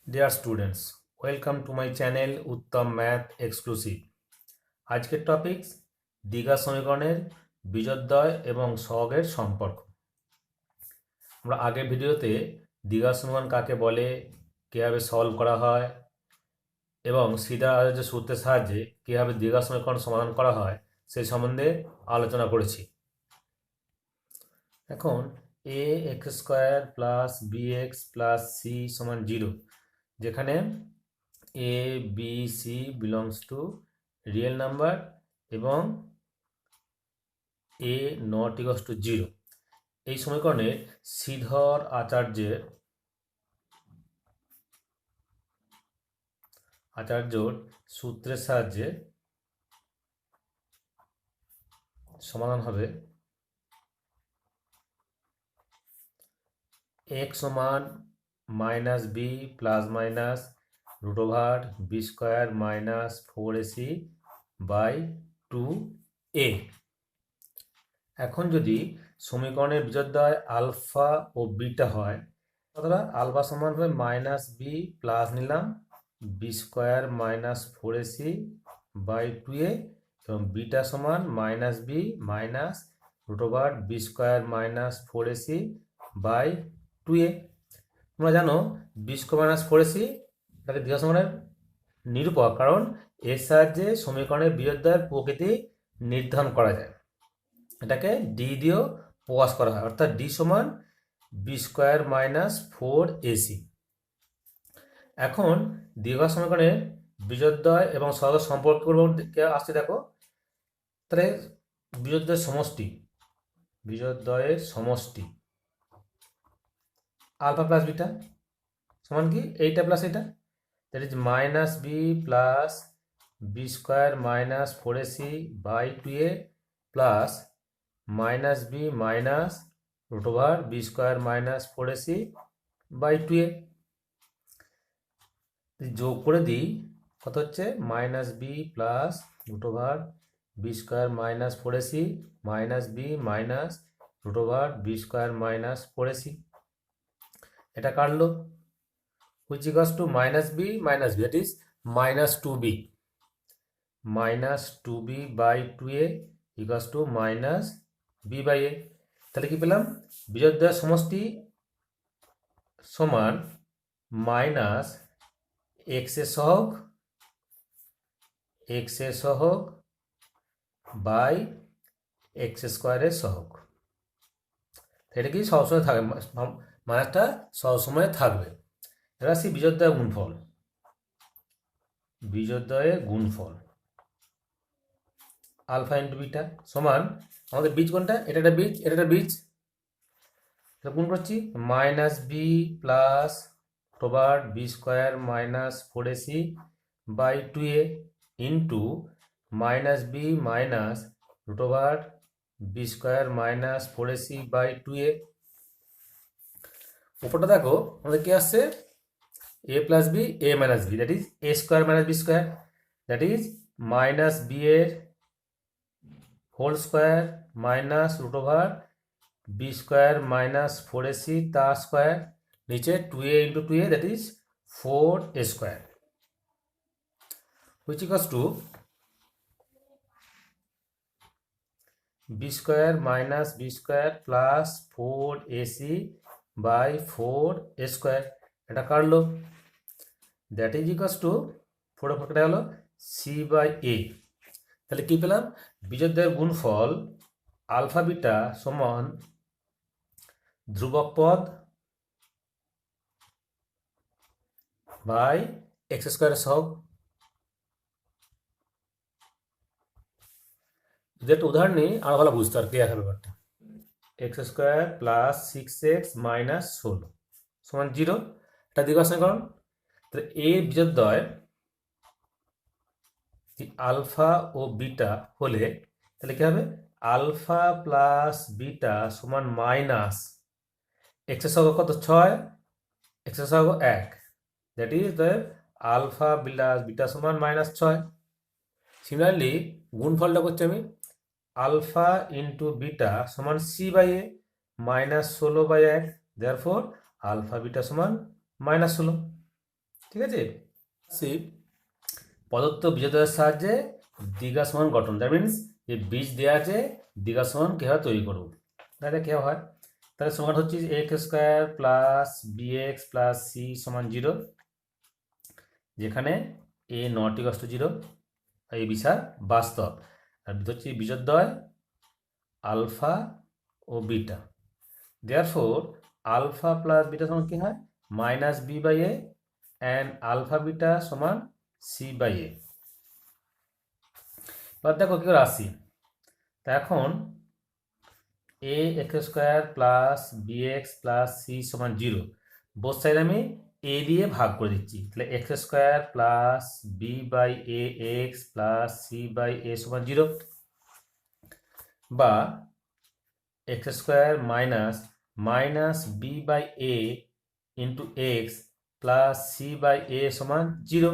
Dear students, welcome to my channel Uttam math exclusive. আজকের topics দ্বিঘাত সমীকরণের বীজোদ্বয় এবং সহগের সম্পর্ক। আমরা আগের ভিডিওতে দ্বিঘাত সমীকরণ কাকে বলে, কীভাবে সলভ করা হয় এবং শ্রীধর সূত্রের সাহায্যে কীভাবে দ্বিঘাত সমীকরণ সমাধান করা হয় সেই সম্বন্ধে আলোচনা করেছি। এখন a x square plus b x plus c সমান 0, যেখানে a b c belongs to real number এবং এ নট ইকুয়ালস টু 0, এই সমীকরণে শ্রীধর আচার্যর সূত্রের সাহায্যে সমাধান হবে এক্স সমান minus b plus minus root over b square minus 4ac by 2a। এখন যদি সমীকরণের বিজোদ্বয় আলফা ও বিটা হয়, অথবা আলফা সমান হবে মাইনাস বি প্লাস নিলাম b square minus 4ac by 2a এবং বিটা সমান minus b minus root over b square minus 4ac by 2a। তোমরা জানো বি স্কোয়ার মাইনাস 4ac এটাকে দ্বিঘাত সমীকরণের নিরূপক, কারণ এর সাহায্যে সমীকরণের বিজোদ্বয়ের প্রকৃতি নির্ধারণ করা যায়। এটাকে ডি দিয়েও প্রকাশ করা হয়, অর্থাৎ ডি সমান বি স্কোয়ার মাইনাস 4ac। এখন দ্বিঘাত সমীকরণের বিজোদ্বয় এবং সহগের সম্পর্ক আসছে। দেখো, তাহলে বিজোদ্বয়ের সমষ্টি আলফা প্লাস বিটা সমান কি এইটা প্লাস এটা, that is minus b plus b square minus 4ac by 2a plus minus b minus root over b square minus 4ac by 2a। যোগ করে দিই, কত হচ্ছে minus b plus root over b square minus 4ac minus b minus root over b square minus 4ac। এটা কাটলো, which equals to minus b, that is minus 2b by 2a equals to minus b by a। তাহলে কি পেলাম, বিজোদ্বয়ের সমষ্টি সমান minus x এর সহগ by x স্কোয়ারের সহগ। এটা কি সবসময় থাকবে, মাইনাসটা সবসময় থাকবে। এবার আসি বিজোদ্বয়ের গুণফল আলফা ইন্টু বিটা সমান, আমাদের বীজ কোনটা, এটা একটা বীজ, গুণ করছি minus b plus over b square minus 4ac by 2a into minus b minus root over b square minus 4ac by 2a। উপরটা দেখো আমাদের কি আসছে, a plus b a minus b, that is a square minus b square, that is minus b এর whole square minus root over b square minus 4ac তার square, নিচে 2a into 2a, that is 4a square, which equals to b square minus b square plus 4ac by 4a square. এটা কাটলো, that is equals to 4 কেটে গেল C by এ। তাহলে কি পেলাম, বিজোদ্বয়ের গুণফল আলফা বিটা সমান ধ্রুবক পদ বাই এক্স স্কোয়ারের সহগ। যদি একটা উদাহরণ নিই আরো ভালো বুঝতে আর ক্লিয়ার হবে ব্যাপারটা। X square plus 6x minus 16 সমান 0, এটা দ্বিঘাত সমীকরণ। তাহলে এ বিজোদ্বয় আলফা ও বিটা হলে তাহলে কি হবে, আলফা প্লাস বিটা সমান মাইনাস এক্সের সহগ কত 6, এক্সের সহগ 1, that is the alpha plus beta সমান মাইনাস 6। সিমিলারলি গুণফলটা করছি আমি, আলফা ইন্টু বিটা সমান c by a minus 16 by 1, therefore alpha beta সমান মাইনাস 16। ঠিক আছে। প্রদত্ত বীজদ্বয়ের সাহায্যে দ্বিঘা সমান গঠন, দ্যাট মিনস যে বীজ দেওয়া আছে দ্বিঘা সমান কীভাবে তৈরি করব, তাহলে কী হয়, তাহলে সমান হচ্ছে x square plus b x plus c সমান 0, যেখানে এ নট ইকুয়ালস টু 0, এই বিষয় বাস্তব, আর হচ্ছে বীজদ্বয় আলফা ও beta. Therefore alpha plus beta সমান কী হয়, minus b by a, and alpha beta সমান সি বাই এ। এবার দেখো কী করে আসি, তা এখন a x square plus b x plus c সমান 0, বোথ সাইড আমি এ দিয়ে ভাগ করে দিচ্ছি, তাহলে x square plus b by a x plus c by a সমান 0, বা x square minus minus b by a into x plus c by a সমান 0,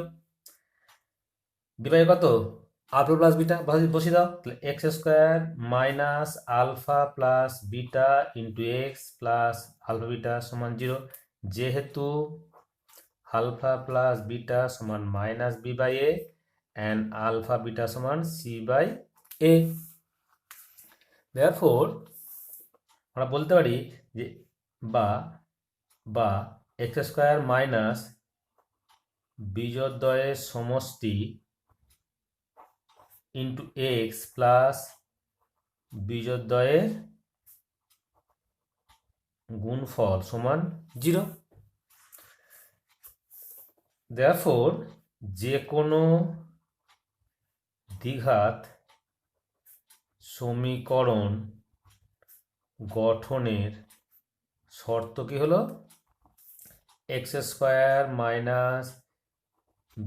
বি বাই কত, আলফা প্লাস বিটা বসিয়ে দাও, তাহলে x square minus alpha plus beta into x plus alpha beta সমান 0, যেহেতু alpha plus beta সমান minus b by a and alpha beta সমান c by A. Therefore আমরা বলতে পারি যে বা এক্স স্কোয়ার মাইনাস বীজদ্বয়ের সমষ্টি ইন্টু এক্স প্লাস বীজদ্বয়ের গুণফল সমান 0। দেয়ারফোর যে কোনো দ্বিঘাত সমীকরণ গঠনের শর্ত কি হলো, এক্স স্কোয়ার মাইনাস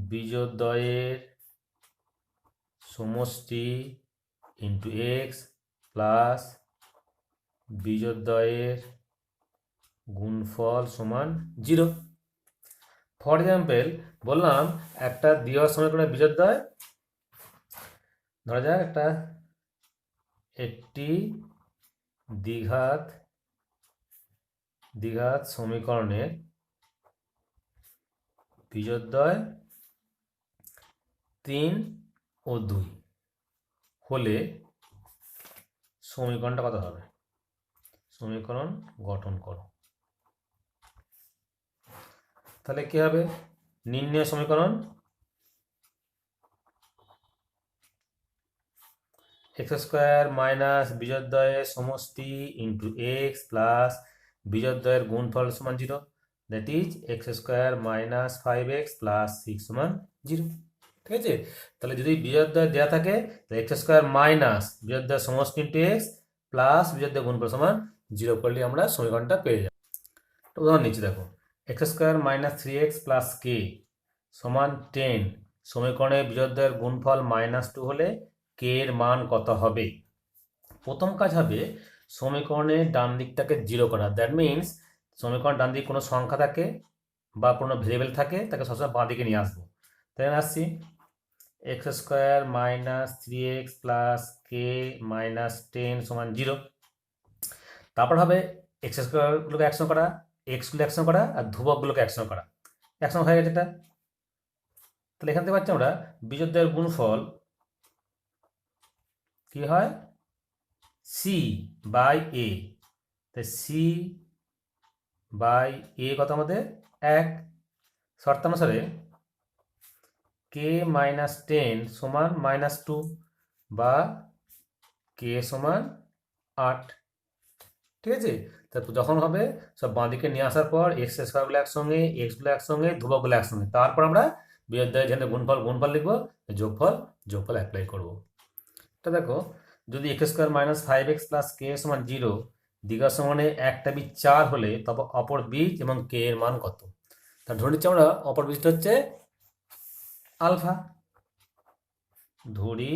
বীজদ্বয়ের সমষ্টি ইন্টু এক্স প্লাস বীজদ্বয়ের গুণফল সমান 0। ফর এক্সাম্পল বললাম একটা দ্বিঘাত সমীকরণের বীজদ্বয়, ধরা যাক একটি দ্বিঘাত সমীকরণের বীজদ্বয় 3 ও 2 হলে সমীকরণটা কত হবে, সমীকরণ গঠন করো। তাহলে কি হবে, নির্ণয় সমীকরণ এক্স স্কোয়ার মাইনাস বীজদ্বয়ের সমষ্টি ইন্টু এক্স প্লাস বীজদ্বয়ের গুণফল সমান 0, that is x square minus 5x plus 6 সমান 0। ঠিক আছে, তাহলে যদি বীজদ্বয় দেওয়া থাকে তাহলে এক্স স্কোয়ার মাইনাস বীজদ্বয়ের সমষ্টি ইন্টু এক্স প্লাস বীজদ্বয়ের গুণফল সমান 0 করলে আমরা সমীকরণটা পেয়ে যাব। তো উদাহরণ নিচ্ছি, দেখো x square minus 3x plus k সমান 10 সমীকরণে বীজদ্বয়ের গুণফল -2 হলে কে এর মান কত হবে। প্রথম কাজ হবে সমীকরণের ডান দিকটাকে 0 করা, দ্যাট মিনস সমীকরণ ডান দিকে কোনো সংখ্যা থাকে বা কোনো ভেরিয়েবল থাকে তাকে সবসময় বাঁ দিকে নিয়ে আসবো। তাই আসছি x square minus 3x plus k minus 10 সমান 0, তারপর হবে এক্স স্কোয়ারগুলোকে একসঙ্গে করা, এক্সগুলো একসঙ্গে করা আর ধ্রুবকগুলোকে একসঙ্গে করা, একসঙ্গে হয়ে গেছে এটা। তাহলে এখান থেকে পাচ্ছি আমরা বীজদ্বয়ের গুণফল কি হয়, সি বাই এ, তাই সি বাই এ কত আমাদের 1, শর্তানুসারে কে মাইনাস 10 সমান -2 বা কে সমান 8। ঠিক আছে, তারপর যখন হবে সব বাঁদিকে নিয়ে আসার পর এক্স স্কোয়ারগুলো একসঙ্গে, এক্সগুলো একসঙ্গে, ধ্রুবকগুলো একসঙ্গে, তারপর আমরা বীজদ্বয়ের যেখানে গুণফল লিখবো, যোগফল অ্যাপ্লাই করবো। তো দেখো যদি x square minus 5x plus k সমান 0 দ্বিঘাত সমীকরণে একটা বীজ 4 হলে তবে অপর বীজ এবং কে এর মান কত। তা ধরে নিচ্ছি আমরা অপর বীজটা হচ্ছে আলফা, ধরি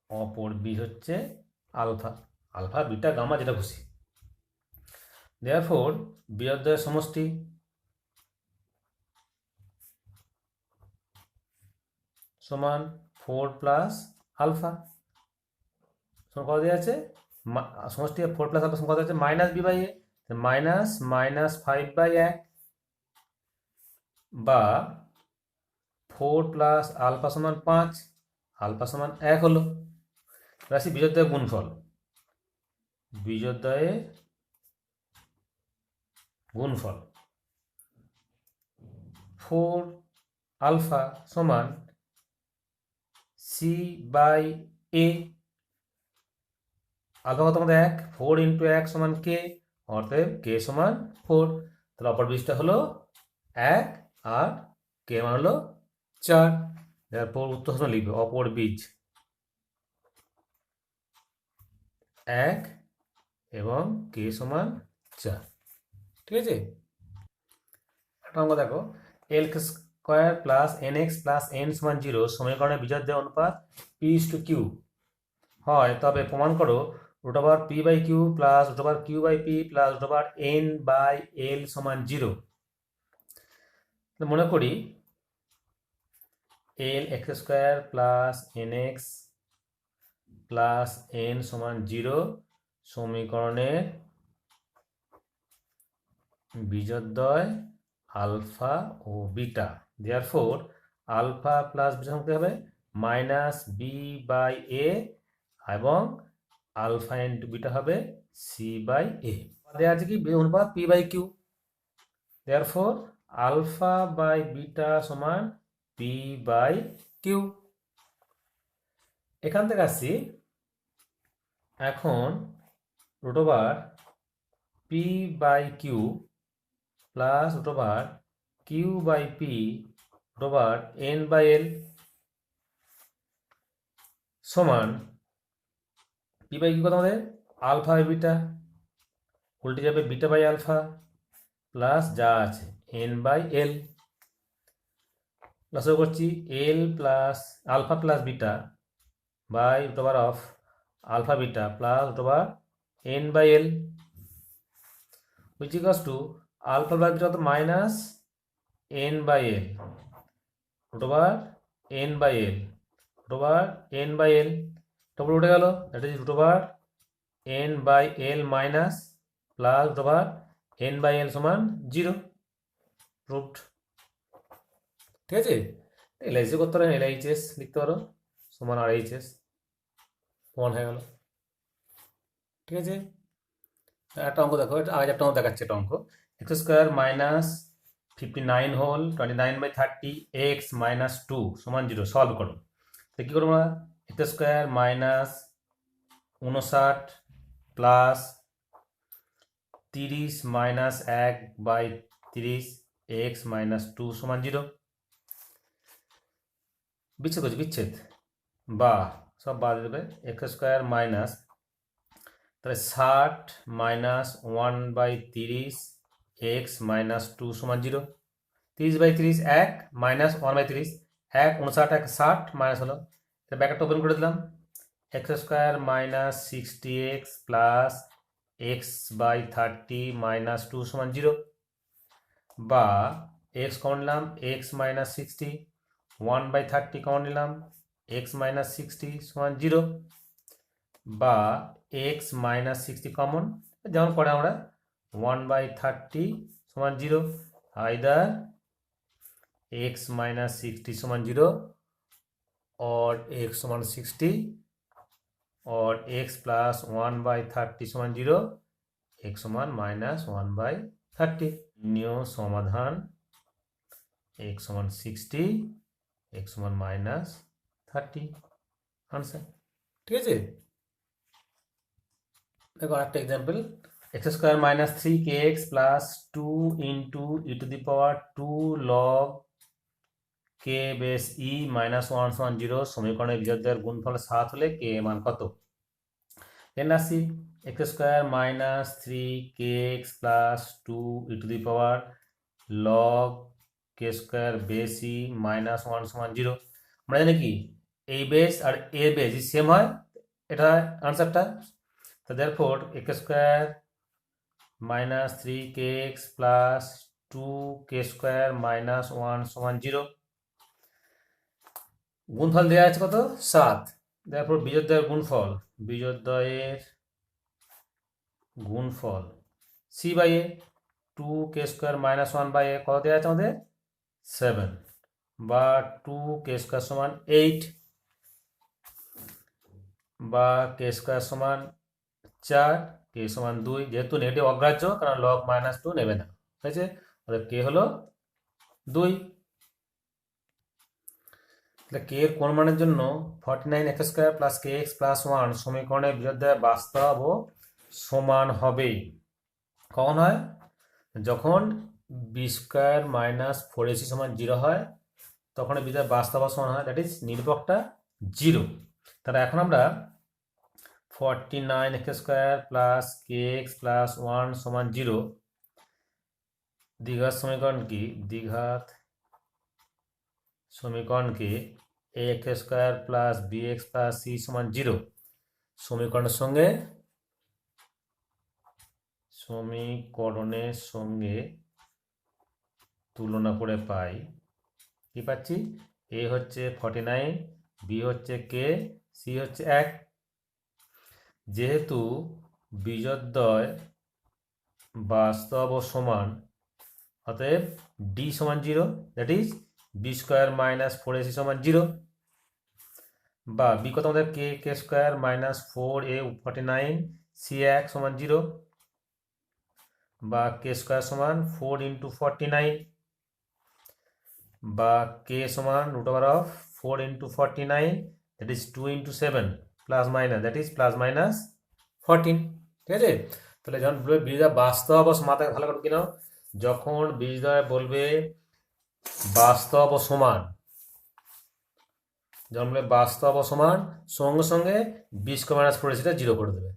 অপর বীজ হচ্ছে আলফা বিটা গামা যেটা খুশি। দেয়ারফোর বীজদ্বয়ের সমষ্টি সমান 4 প্লাস আলফা সমান কত দেওয়া আছে, সমষ্টি 4 প্লাস আলফা সমান কত আছে, minus b by a, minus 5/1 বা 4 প্লাস আলফা সমান 5, আলফা সমান 1 হলো। রাশি বিজোড়দ্বয়ের গুণফল, বিজোড়দ্বয়ের গুণফল 4 আলফা সমান সি বাই এ। আলফা কত আমাদের 1, 4 ইন্টু 1 সমান কে, অতএব কে সমান 4। তাহলে অপর বীজটা হলো 1 আর কে মান হলো 4। এরপর উত্তর সমান লিখবে অপর বীজ 1 এবং কে সমান 4। ঠিক আছে, একটা অঙ্ক দেখো, l square plus n x plus n সমান 0 সমীকরণের বিজোড় অনুপাত পি ইস টু কিউ হয়, তবে প্রমাণ করো root over p by q plus root over q by p plus root over n by l সমান 0। মনে করি l x square plus n x plus n সমান 0 সমীকরণের বিজোড়দ্বয় আলফা ও beta. Therefore alpha plus beta সমান কি হবে, মাইনাস বি বাই এ, এবং আলফা ইন্টু বিটা হবে সি বাই এ। দেওয়া আছে কি অনুপাত p by q, therefore alpha by beta সমান পি বাই কিউ। এখান থেকে আসছি এখন root over p by q plus root over q by p root over n by l সমান পি বাই কিউ কত আমাদের আলফা বাই বিটা, উল্টে যাবে বিটা বাই আলফা প্লাস যা আছে এন বাই এল, প্লাস করছি l plus alpha plus beta by root over of alpha beta plus root over n by l, which equals to alpha by beta minus n by l root over n by l root over n by l double উঠে গেল, that is root over n by l minus plus root over n by l সমান 0 proved। ঠিক আছে, LIC করতে পারেন, এলআইএইচএস লিখতে পারো সমান আর এইচএস প্রমাণ হয়ে গেল। ঠিক আছে, একটা অঙ্ক দেখো, আজ একটা অঙ্ক দেখাচ্ছে, একটা অঙ্ক x square minus 59 whole 29/30 x minus 2 সমান 0 সলভ করো। তো কী করবো আমরা, x square minus 59 plus 30 minus 1/30 x minus 2 সমান 0। বিচ্ছেদ করছি, বিচ্ছেদ বা সব বাদ দেবে, এক্স স্কোয়ার মাইনাস তাহলে 60 মাইনাস 1/30 এক্স মাইনাস 2 সমান 0। 30/30 1 মাইনাস 1/30 1 59 1 60 মাইনাস হলো, ব্র্যাকেটটা ওপেন করে দিলাম, x square minus 60x plus x/30 minus 2 সমান 0, বা এক্স কমন নিলাম এক্স মাইনাস 60, 1/30 কমন নিলাম এক্স মাইনাস 60 সমান 0, বা এক্স মাইনাস 60 কমন যেমন করে আমরা 1/30 সমান 0, আইদার এক্স মাইনাস 60 সমান 0 or x সমান 60 or x প্লাস 1/30 সমান 0, x সমান মাইনাস 1/30। নিয় সমাধান x সমান 60, x সমান মাইনাস 30 আনসার। ঠিক আছে, দেখো আরেকটা example, x square minus 3kx plus 2 into E to the power 2 log K base E minus 1 সমান 0 সমীকরণের বিজোড়দ্বয়ের গুণফল 7 হলে কে মান কত। এন আসি x square minus 3kx plus 2 E to the power log K square base E minus 1 সমান 0। আমরা জানি কি এই বেস আর এ বেস সেম হয়, এটা আনসারটা। তো therefore x square minus 3kx plus 2k square minus 1 সমান 0, গুণফল দেওয়া আছে কত 7, তারপর বিজোড়দ্বয়ের গুণফল, বিজোড়দ্বয়ের গুণফল c by a 2k square minus 1/a কত দেওয়া আছে আমাদের 7 বা 2k স্কয়ার সমান 8 বা k স্কয়ার সমান 4, k সমান 2, যেহেতু নেগেটিভ অগ্রাহ্য কারণ লগ -2 নেবে না, হয়েছে, অর্থাৎ k হলো 2। তাহলে k এর কোন মানের জন্য 49x² + kx + 1 সমীকরণের বিরুদ্ধে বাস্তব ও সমান হবে। কখন হয়? যখন b² - 4ac সমান 0 হয়, তখন এর বিরুদ্ধে বাস্তব ও সমান হয়, দ্যাট ইজ নিরূপকটা 0। তাহলে এখন আমরা 49x² + kx + 1 সমান 0 দ্বিঘাত সমীকরণ কি? দ্বিঘাত সমীকরণকে ax² + bx + c সমান 0 সমীকরণের সঙ্গে তুলনা করে পাই। কি পাচ্ছি? a হচ্ছে 49, b হচ্ছে k, c হচ্ছে 1। যেহেতু বিজোড়দ্বয় বাস্তব ও সমান, অতএব d সমান 0, দ্যাট ইজ b² - 4ac সমান 0, বা b কত আমাদের k² - 4a 49 c 1 সমান 0, বা k² সমান 4 × 49, বা k সমান √4 × 49, that is 2 × 7 plus minus, that is +14। ঠিক আছে? তাহলে যখন বলবে বীজদ্বয় বাস্তব ও সমান, ভালো করে কি নাও, যখন বীজদ্বয় বলবে বাস্তব ও সমান, যখন বলবে বাস্তব ও সমান, সঙ্গে সঙ্গে b² - 4ac 0 করে দেবে,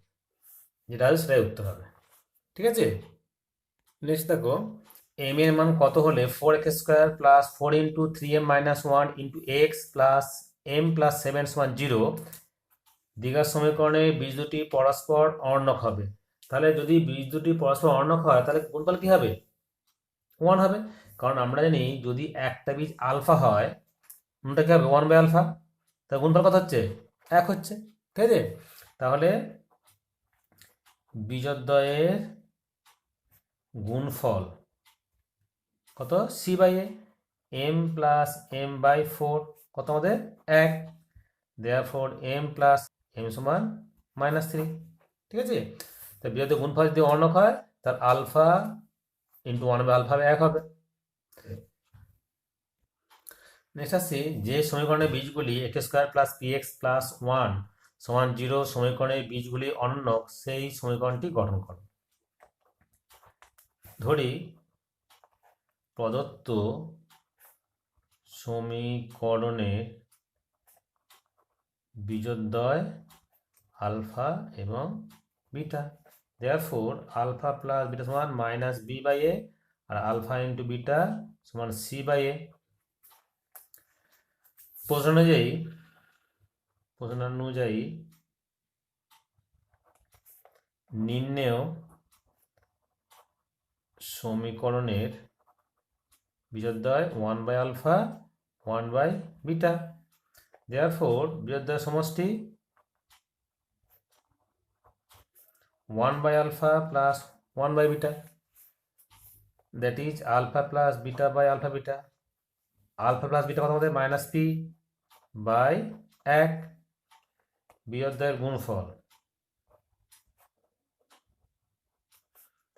যেটা হবে সেটাই উত্তর হবে। ঠিক আছে? নেক্সট দেখো, m এর মান কত হলে 4x² + 4 × 3m - 1 × x + m + 7 সমান 0 দ্বিঘাত সমীকরণে বীজ দুটি পরস্পর অর্ণক হবে। তাহলে যদি বীজ দুটি পরস্পর অর্ণক হয়, তাহলে গুণফল কি হবে? 1 হবে, কারণ আমরা জানি যদি একটা বীজ আলফা হয়, কোনটা কি হবে? 1/α। তা গুণফল কত হচ্ছে? 1 হচ্ছে। ঠিক আছে? তাহলে বীজদ্বয়ের গুণফল কত? c/a, m + m/4 কত আমাদের? 1। দেয়ারফর m + m সমান -3। ঠিক আছে? তো বীজদ্বয়ের গুণফল যদি অর্ণক হয়, তার আলফা × 1/α 1 হবে। নেক্সট আসছে, যে সমীকরণের বীজগুলি x² + px + 1 সমান 0 সমীকরণের বীজগুলি অনন্যক, সেই সমীকরণটি গঠন করো। ধরি প্রদত্ত সমীকরণের বীজদ্বয় আলফা এবং বিটা, দেয়ারফর আলফা + বিটা সমান -b/a, আর আলফা × বিটা সমান c/a। প্রশ্ন অনুযায়ী নির্ণেয় সমীকরণের বীজদ্বয় 1/α 1/β, দেয়ারফর বীজদ্বয় সমষ্টি 1/α + 1/β, দ্যাট ইজ আলফা + বিটা/α/β। আলফা + বিটা কত আমাদের? -p/1। বীজদ্বয়ের গুণফল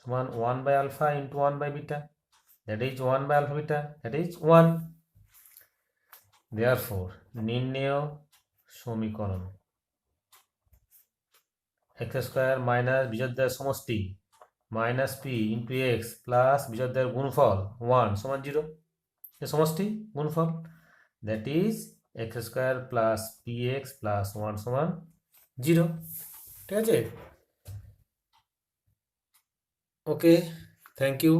সমান 1/α × 1/β, that is 1/α/β, that is 1। therefore নির্ণেয় সমীকরণ x² - বীজদ্বয়ের সমষ্টি -p × x প্লাস বীজদ্বয়ের গুণফল 1 সমান 0, এর সমষ্টি গুণফল, that is x² + px + 1 সমান 0। ঠিক আছে? ওকে, থ্যাংক ইউ।